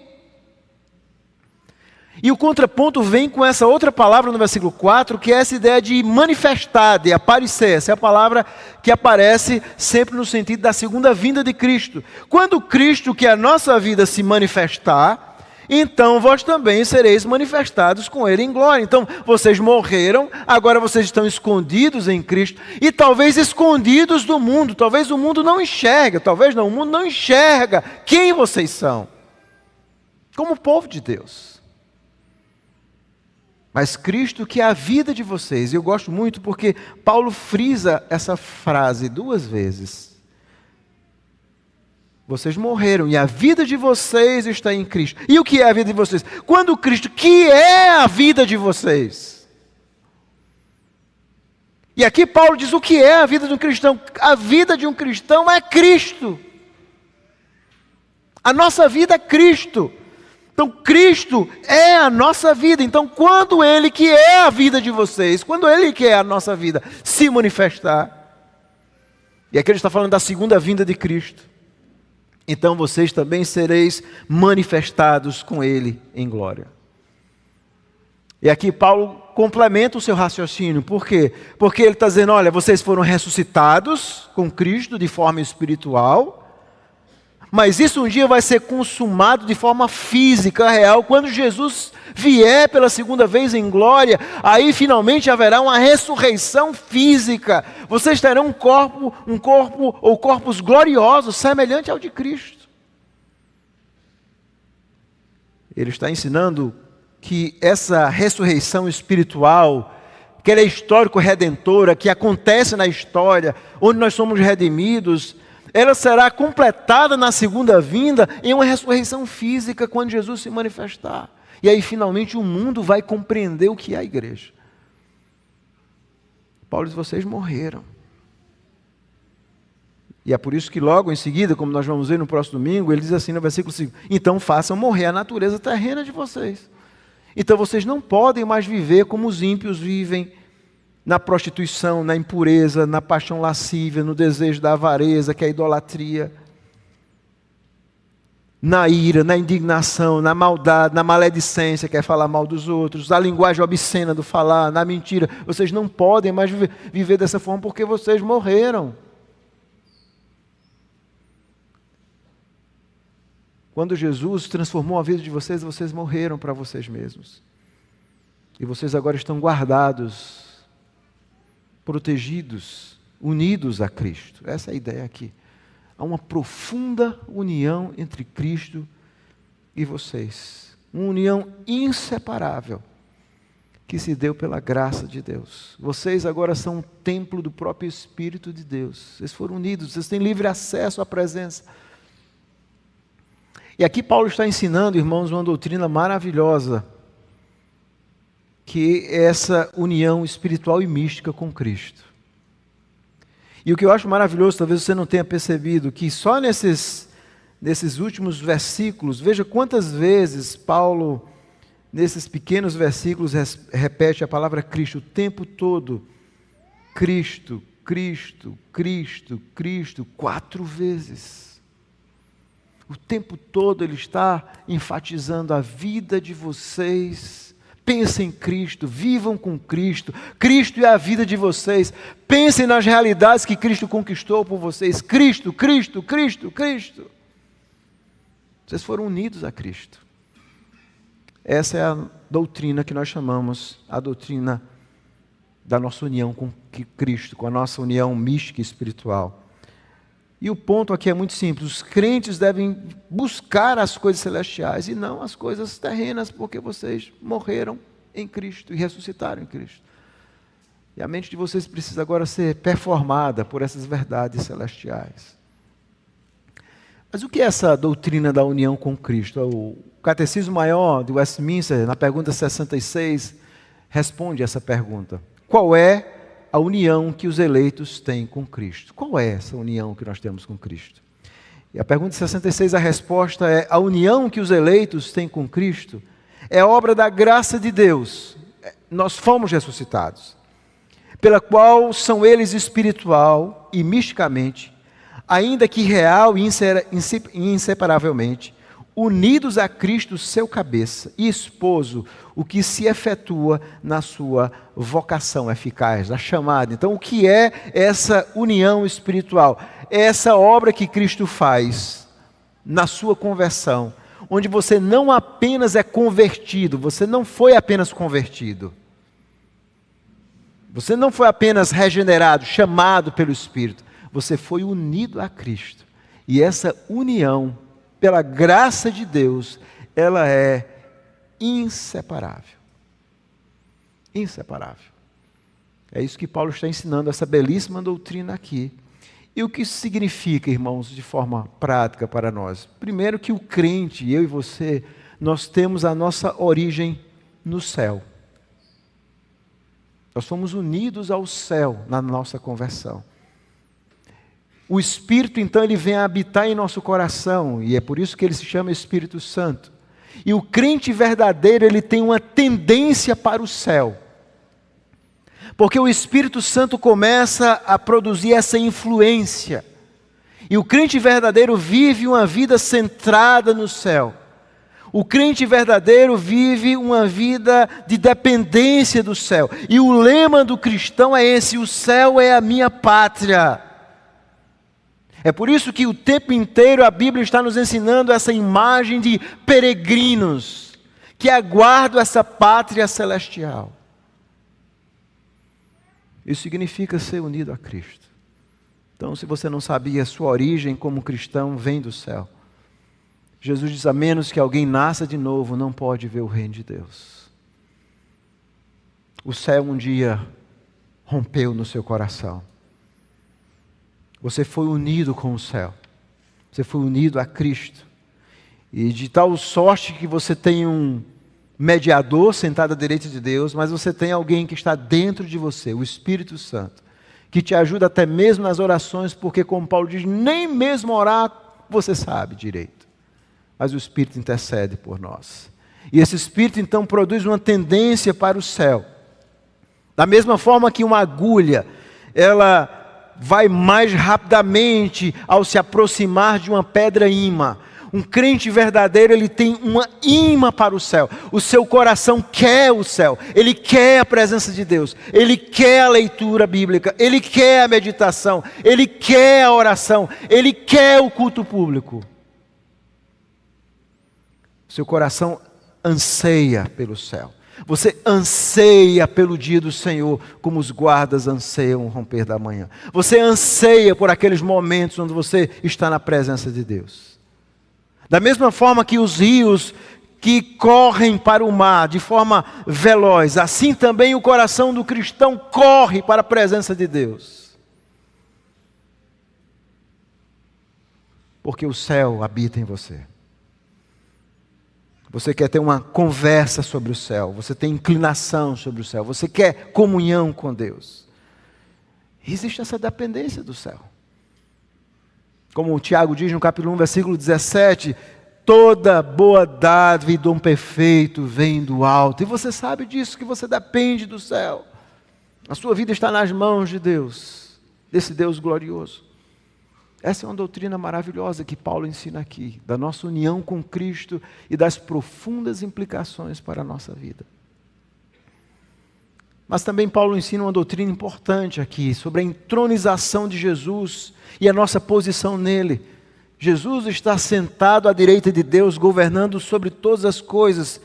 E o contraponto vem com essa outra palavra no versículo 4, que é essa ideia de manifestar, de aparecer. Essa é a palavra que aparece sempre no sentido da segunda vinda de Cristo. Quando Cristo, que é a nossa vida, se manifestar, então vós também sereis manifestados com Ele em glória. Então vocês morreram, agora vocês estão escondidos em Cristo, e talvez escondidos do mundo. Talvez o mundo não enxerga, o mundo não enxerga quem vocês são, como povo de Deus. Mas Cristo, que é a vida de vocês, e eu gosto muito porque Paulo frisa essa frase 2 vezes. Vocês morreram e a vida de vocês está em Cristo. E o que é a vida de vocês? Quando Cristo, que é a vida de vocês. E aqui Paulo diz o que é a vida de um cristão. A vida de um cristão é Cristo. A nossa vida é Cristo. Então Cristo é a nossa vida. Então quando Ele, que é a vida de vocês, quando Ele, que é a nossa vida, se manifestar, e aqui ele está falando da segunda vinda de Cristo, então vocês também sereis manifestados com Ele em glória. E aqui Paulo complementa o seu raciocínio. Por quê? Porque ele está dizendo, olha, vocês foram ressuscitados com Cristo de forma espiritual, mas isso um dia vai ser consumado de forma física, real. Quando Jesus vier pela segunda vez em glória, aí finalmente haverá uma ressurreição física. Vocês terão um corpo ou corpos gloriosos, semelhante ao de Cristo. Ele está ensinando que essa ressurreição espiritual, que ela é histórico-redentora, que acontece na história, onde nós somos redimidos, ela será completada na segunda vinda em uma ressurreição física quando Jesus se manifestar. E aí finalmente o mundo vai compreender o que é a igreja. Paulo diz, vocês morreram. E é por isso que logo em seguida, como nós vamos ver no próximo domingo, ele diz assim no versículo 5, então façam morrer a natureza terrena de vocês. Então vocês não podem mais viver como os ímpios vivem, na prostituição, na impureza, na paixão lascívia, no desejo da avareza, que é a idolatria, na ira, na indignação, na maldade, na maledicência, que é falar mal dos outros, na linguagem obscena do falar, na mentira. Vocês não podem mais viver dessa forma porque vocês morreram. Quando Jesus transformou a vida de vocês, vocês morreram para vocês mesmos. E vocês agora estão guardados, protegidos, unidos a Cristo. Essa é a ideia aqui. Há uma profunda união entre Cristo e vocês. Uma união inseparável que se deu pela graça de Deus. Vocês agora são um templo do próprio Espírito de Deus. Vocês foram unidos, vocês têm livre acesso à presença. E aqui Paulo está ensinando, irmãos, uma doutrina maravilhosa, que é essa união espiritual e mística com Cristo. E o que eu acho maravilhoso, talvez você não tenha percebido, que só nesses últimos versículos, veja quantas vezes Paulo, nesses pequenos versículos, repete a palavra Cristo o tempo todo. Cristo, Cristo, Cristo, Cristo, 4 vezes. O tempo todo ele está enfatizando a vida de vocês. Pensem em Cristo, vivam com Cristo. Cristo é a vida de vocês. Pensem nas realidades que Cristo conquistou por vocês. Cristo, Cristo, Cristo, Cristo. Vocês foram unidos a Cristo. Essa é a doutrina que nós chamamos a doutrina da nossa união com Cristo, com a nossa união mística e espiritual. E o ponto aqui é muito simples: os crentes devem buscar as coisas celestiais e não as coisas terrenas, porque vocês morreram em Cristo e ressuscitaram em Cristo. E a mente de vocês precisa agora ser performada por essas verdades celestiais. Mas o que é essa doutrina da união com Cristo? O Catecismo Maior de Westminster, na pergunta 66, responde essa pergunta: qual é a união que os eleitos têm com Cristo? Qual é essa união que nós temos com Cristo? E a pergunta 66, a resposta é: a união que os eleitos têm com Cristo é obra da graça de Deus. Nós fomos ressuscitados, pela qual são eles espiritual e misticamente, ainda que real e inseparavelmente, unidos a Cristo, seu cabeça, e esposo, o que se efetua na sua vocação eficaz, na chamada. Então, o que é essa união espiritual? É essa obra que Cristo faz na sua conversão, onde você não apenas é convertido, você não foi apenas convertido, você não foi apenas regenerado, chamado pelo Espírito, você foi unido a Cristo. E essa união, pela graça de Deus, ela é inseparável. Inseparável. É isso que Paulo está ensinando, essa belíssima doutrina aqui. E o que isso significa, irmãos, de forma prática para nós? Primeiro, que o crente, eu e você, nós temos a nossa origem no céu. Nós fomos unidos ao céu na nossa conversão. O Espírito, então, ele vem a habitar em nosso coração, e é por isso que ele se chama Espírito Santo. E o crente verdadeiro, ele tem uma tendência para o céu. Porque o Espírito Santo começa a produzir essa influência. E o crente verdadeiro vive uma vida centrada no céu. O crente verdadeiro vive uma vida de dependência do céu. E o lema do cristão é esse: o céu é a minha pátria. É por isso que o tempo inteiro a Bíblia está nos ensinando essa imagem de peregrinos que aguardam essa pátria celestial. Isso significa ser unido a Cristo. Então, se você não sabia, a sua origem como cristão vem do céu. Jesus diz: a menos que alguém nasça de novo, não pode ver o reino de Deus. O céu um dia rompeu no seu coração. Você foi unido com o céu. Você foi unido a Cristo. E de tal sorte que você tem um mediador sentado à direita de Deus, mas você tem alguém que está dentro de você, o Espírito Santo, que te ajuda até mesmo nas orações, porque, como Paulo diz, nem mesmo orar você sabe direito. Mas o Espírito intercede por nós. E esse Espírito, então, produz uma tendência para o céu. Da mesma forma que uma agulha, ela vai mais rapidamente ao se aproximar de uma pedra ímã. Um crente verdadeiro, ele tem uma imã para o céu. O seu coração quer o céu. Ele quer a presença de Deus. Ele quer a leitura bíblica. Ele quer a meditação. Ele quer a oração. Ele quer o culto público. Seu coração anseia pelo céu. Você anseia pelo dia do Senhor, como os guardas anseiam o romper da manhã. Você anseia por aqueles momentos onde você está na presença de Deus. Da mesma forma que os rios que correm para o mar de forma veloz, assim também o coração do cristão corre para a presença de Deus. Porque o céu habita em você. Você quer ter uma conversa sobre o céu, você tem inclinação sobre o céu, você quer comunhão com Deus. Existe essa dependência do céu. Como o Tiago diz no capítulo 1, versículo 17, toda boa dádiva e dom perfeito vem do alto. E você sabe disso, que você depende do céu. A sua vida está nas mãos de Deus, desse Deus glorioso. Essa é uma doutrina maravilhosa que Paulo ensina aqui, da nossa união com Cristo e das profundas implicações para a nossa vida. Mas também Paulo ensina uma doutrina importante aqui, sobre a entronização de Jesus e a nossa posição nele. Jesus está sentado à direita de Deus, governando sobre todas as coisas.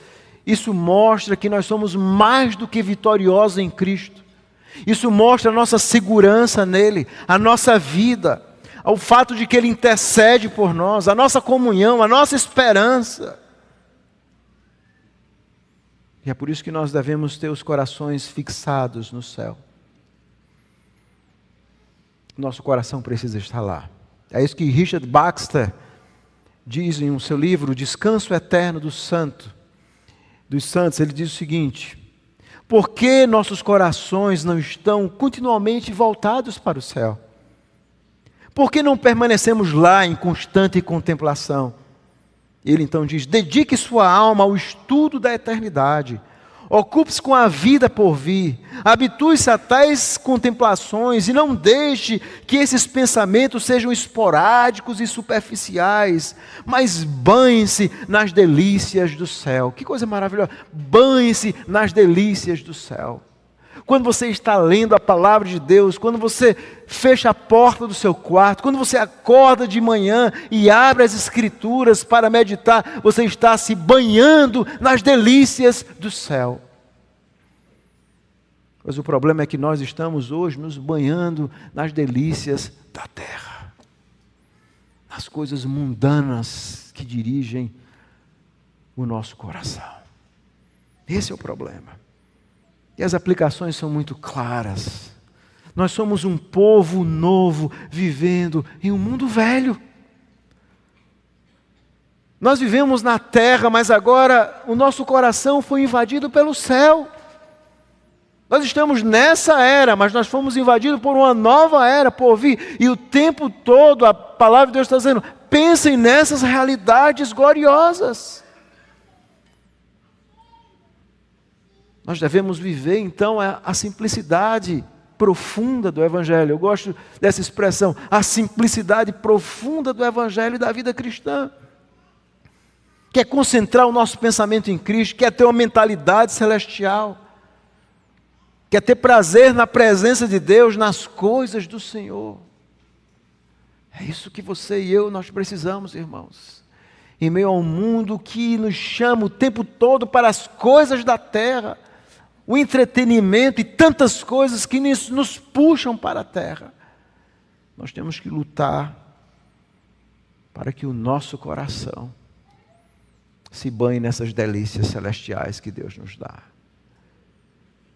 Isso mostra que nós somos mais do que vitoriosos em Cristo. Isso mostra a nossa segurança nele, a nossa vida, o fato de que ele intercede por nós, a nossa comunhão, a nossa esperança. E é por isso que nós devemos ter os corações fixados no céu. Nosso coração precisa estar lá. É isso que Richard Baxter diz em seu livro, Descanso Eterno dos Santos. Ele diz o seguinte: por que nossos corações não estão continuamente voltados para o céu? Por que não permanecemos lá em constante contemplação? Ele então diz: dedique sua alma ao estudo da eternidade. Ocupe-se com a vida por vir. Habitue-se a tais contemplações e não deixe que esses pensamentos sejam esporádicos e superficiais, mas banhe-se nas delícias do céu. Que coisa maravilhosa! Banhe-se nas delícias do céu. Quando você está lendo a palavra de Deus, quando você fecha a porta do seu quarto, quando você acorda de manhã e abre as Escrituras para meditar, você está se banhando nas delícias do céu. Mas o problema é que nós estamos hoje nos banhando nas delícias da terra, nas coisas mundanas que dirigem o nosso coração. Esse é o problema. E as aplicações são muito claras. Nós somos um povo novo, vivendo em um mundo velho. Nós vivemos na terra, mas agora o nosso coração foi invadido pelo céu. Nós estamos nessa era, mas nós fomos invadidos por uma nova era por vir. E o tempo todo a palavra de Deus está dizendo: pensem nessas realidades gloriosas. Nós devemos viver, então, a simplicidade profunda do Evangelho. Eu gosto dessa expressão, a simplicidade profunda do Evangelho e da vida cristã. Quer concentrar o nosso pensamento em Cristo, quer ter uma mentalidade celestial, quer ter prazer na presença de Deus, nas coisas do Senhor. É isso que você e eu, nós precisamos, irmãos. Em meio a um mundo que nos chama o tempo todo para as coisas da terra, o entretenimento e tantas coisas que nos puxam para a terra. Nós temos que lutar para que o nosso coração se banhe nessas delícias celestiais que Deus nos dá.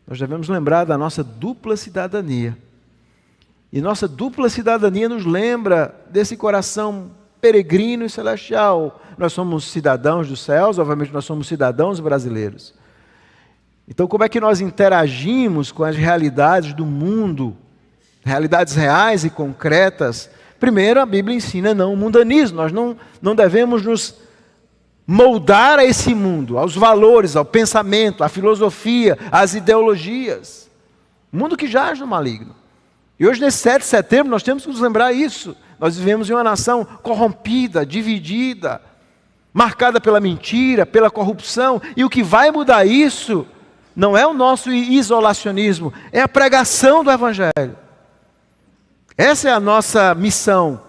Nós devemos lembrar da nossa dupla cidadania. E nossa dupla cidadania nos lembra desse coração peregrino e celestial. Nós somos cidadãos dos céus, obviamente nós somos cidadãos brasileiros. Então, como é que nós interagimos com as realidades do mundo, realidades reais e concretas? Primeiro, a Bíblia ensina não o mundanismo. Nós não devemos nos moldar a esse mundo, aos valores, ao pensamento, à filosofia, às ideologias. Mundo que jaz no maligno. E hoje, nesse 7 de setembro, nós temos que nos lembrar isso. Nós vivemos em uma nação corrompida, dividida, marcada pela mentira, pela corrupção. E o que vai mudar isso não é o nosso isolacionismo, é a pregação do Evangelho. Essa é a nossa missão.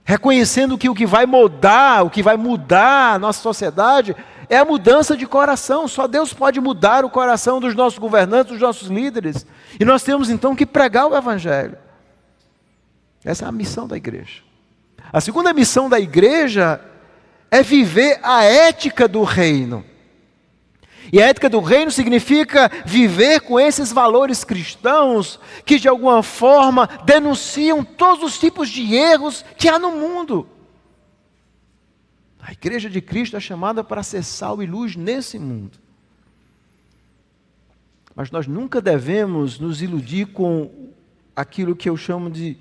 Reconhecendo que o que vai mudar a nossa sociedade é a mudança de coração. Só Deus pode mudar o coração dos nossos governantes, dos nossos líderes. E nós temos então que pregar o Evangelho. Essa é a missão da igreja. A segunda missão da igreja é viver a ética do reino. E a ética do reino significa viver com esses valores cristãos que de alguma forma denunciam todos os tipos de erros que há no mundo. A igreja de Cristo é chamada para ser sal e luz nesse mundo. Mas nós nunca devemos nos iludir com aquilo que eu chamo de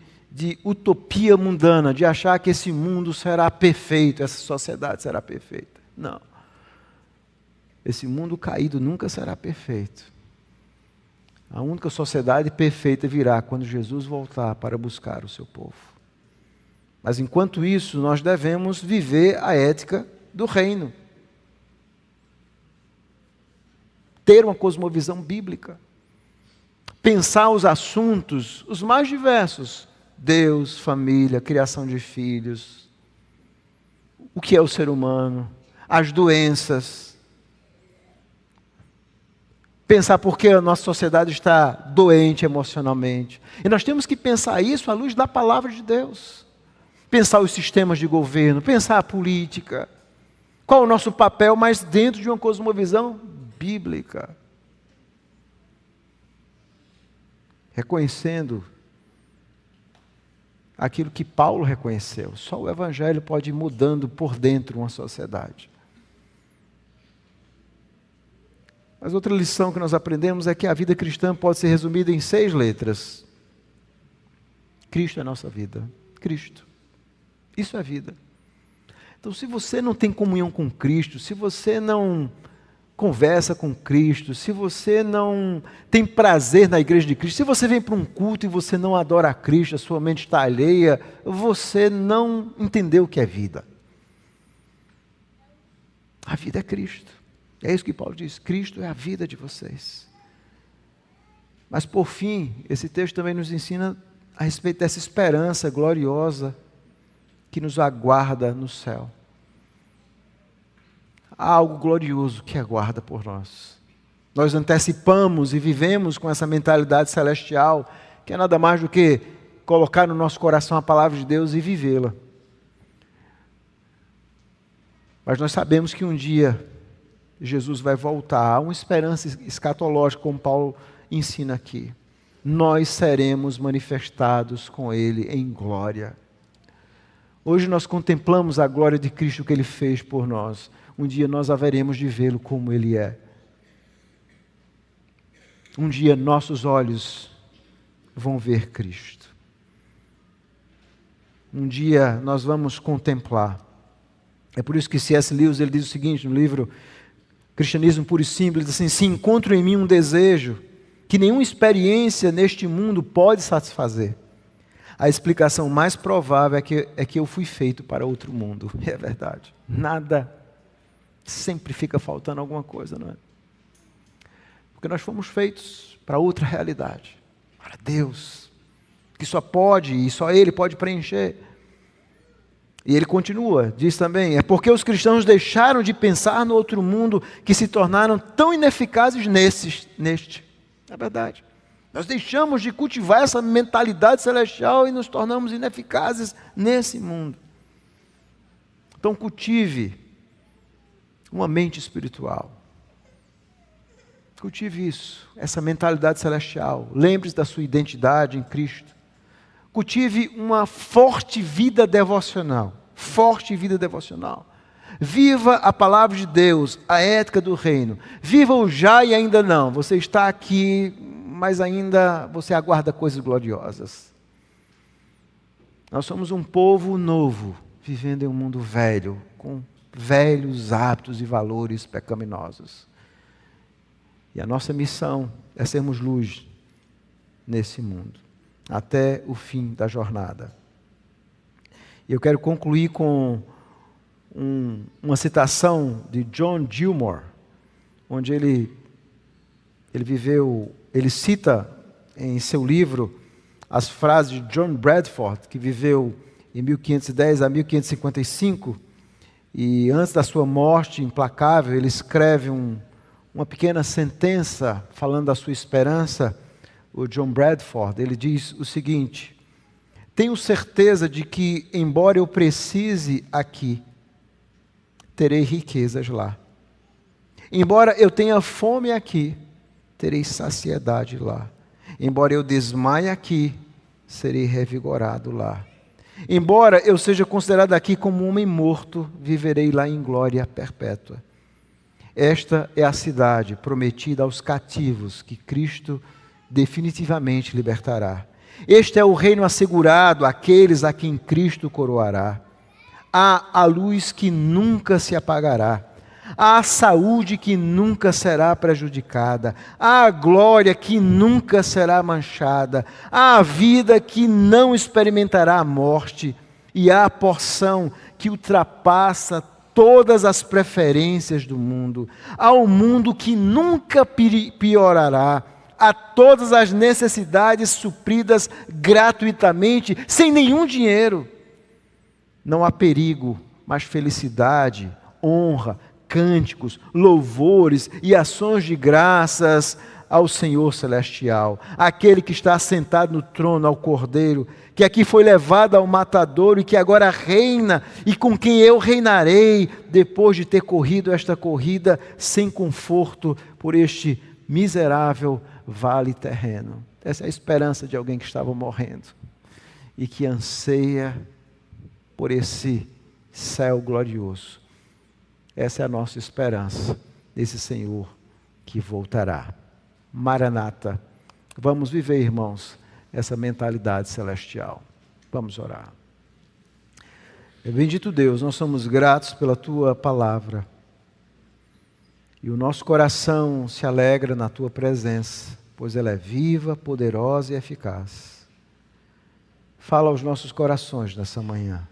utopia mundana, de achar que esse mundo será perfeito, essa sociedade será perfeita. Não. Esse mundo caído nunca será perfeito. A única sociedade perfeita virá quando Jesus voltar para buscar o seu povo. Mas enquanto isso, nós devemos viver a ética do reino. Ter uma cosmovisão bíblica. Pensar os assuntos, os mais diversos. Deus, família, criação de filhos. O que é o ser humano? As doenças. Pensar por que a nossa sociedade está doente emocionalmente. E nós temos que pensar isso à luz da palavra de Deus. Pensar os sistemas de governo, pensar a política. Qual o nosso papel, mas dentro de uma cosmovisão bíblica. Reconhecendo aquilo que Paulo reconheceu. Só o Evangelho pode ir mudando por dentro uma sociedade. Mas outra lição que nós aprendemos é que a vida cristã pode ser resumida em 6 letras. Cristo é a nossa vida. Cristo. Isso é vida. Então, se você não tem comunhão com Cristo, se você não conversa com Cristo, se você não tem prazer na igreja de Cristo, se você vem para um culto e você não adora a Cristo, a sua mente está alheia, você não entendeu o que é vida. A vida é Cristo. É isso que Paulo diz, Cristo é a vida de vocês. Mas por fim, esse texto também nos ensina a respeito dessa esperança gloriosa que nos aguarda no céu. Há algo glorioso que aguarda por nós. Nós antecipamos e vivemos com essa mentalidade celestial, que é nada mais do que colocar no nosso coração a palavra de Deus e vivê-la. Mas nós sabemos que um dia Jesus vai voltar. Há uma esperança escatológica, como Paulo ensina aqui. Nós seremos manifestados com Ele em glória. Hoje nós contemplamos a glória de Cristo que Ele fez por nós. Um dia nós haveremos de vê-lo como Ele é. Um dia nossos olhos vão ver Cristo. Um dia nós vamos contemplar. É por isso que C.S. Lewis ele diz o seguinte no livro Cristianismo Puro e Simples, ele diz assim, se encontro em mim um desejo que nenhuma experiência neste mundo pode satisfazer, a explicação mais provável é que eu fui feito para outro mundo. É verdade. Nada, sempre fica faltando alguma coisa, não é? Porque nós fomos feitos para outra realidade, para Deus, que só pode e só Ele pode preencher. E ele continua, diz também, é porque os cristãos deixaram de pensar no outro mundo que se tornaram tão ineficazes neste. É verdade. Nós deixamos de cultivar essa mentalidade celestial e nos tornamos ineficazes nesse mundo. Então cultive uma mente espiritual. Cultive isso, essa mentalidade celestial. Lembre-se da sua identidade em Cristo. Cultive uma forte vida devocional. Forte vida devocional. Viva a palavra de Deus, a ética do reino. Viva o já e ainda não. Você está aqui, mas ainda você aguarda coisas gloriosas. Nós somos um povo novo, vivendo em um mundo velho, com velhos hábitos e valores pecaminosos. E a nossa missão é sermos luz nesse mundo, até o fim da jornada. E eu quero concluir com uma citação de John Gilmore, onde ele cita em seu livro as frases de John Bradford, que viveu em 1510 a 1555, e antes da sua morte implacável, ele escreve uma pequena sentença falando da sua esperança. O John Bradford, ele diz o seguinte: tenho certeza de que, embora eu precise aqui, terei riquezas lá. Embora eu tenha fome aqui, terei saciedade lá. Embora eu desmaie aqui, serei revigorado lá. Embora eu seja considerado aqui como um homem morto, viverei lá em glória perpétua. Esta é a cidade prometida aos cativos que Cristo definitivamente libertará. Este é o reino assegurado àqueles a quem Cristo coroará. Há a luz que nunca se apagará. Há a saúde que nunca será prejudicada. Há a glória que nunca será manchada. Há a vida que não experimentará a morte. E há a porção que ultrapassa todas as preferências do mundo. Há um mundo que nunca piorará. Há todas as necessidades supridas gratuitamente, sem nenhum dinheiro. Não há perigo, mas felicidade, honra, cânticos, louvores e ações de graças ao Senhor Celestial, aquele que está sentado no trono, ao Cordeiro, que aqui foi levado ao matadouro e que agora reina, e com quem eu reinarei, depois de ter corrido esta corrida sem conforto por este miserável vale terreno. Essa é a esperança de alguém que estava morrendo e que anseia por esse céu glorioso. Essa é a nossa esperança desse Senhor que voltará. Maranata. Vamos viver, irmãos, essa mentalidade celestial. Vamos orar. Bendito Deus, nós somos gratos pela Tua palavra. E o nosso coração se alegra na Tua presença, pois ela é viva, poderosa e eficaz. Fala aos nossos corações nessa manhã.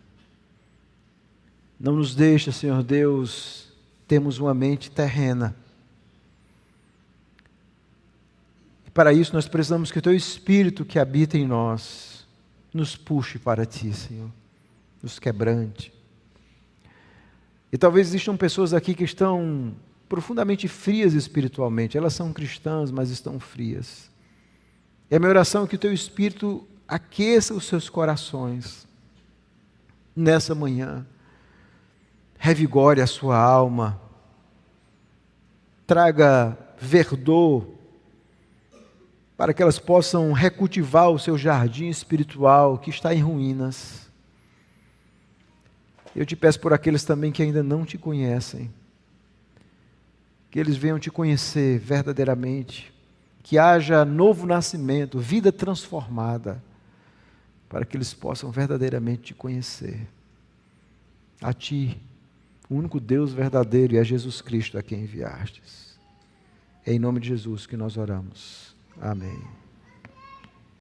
Não nos deixa, Senhor Deus, termos uma mente terrena. E para isso nós precisamos que o Teu Espírito que habita em nós nos puxe para Ti, Senhor, nos quebrante. E talvez existam pessoas aqui que estão profundamente frias espiritualmente. Elas são cristãs, mas estão frias. E a minha oração é que o Teu Espírito aqueça os seus corações nessa manhã. Revigore a sua alma, traga verdor, para que elas possam recultivar o seu jardim espiritual que está em ruínas. Eu te peço por aqueles também que ainda não te conhecem, que eles venham te conhecer verdadeiramente, que haja novo nascimento, vida transformada, para que eles possam verdadeiramente te conhecer. A Ti, o único Deus verdadeiro, e a Jesus Cristo a quem enviastes. É em nome de Jesus que nós oramos. Amém.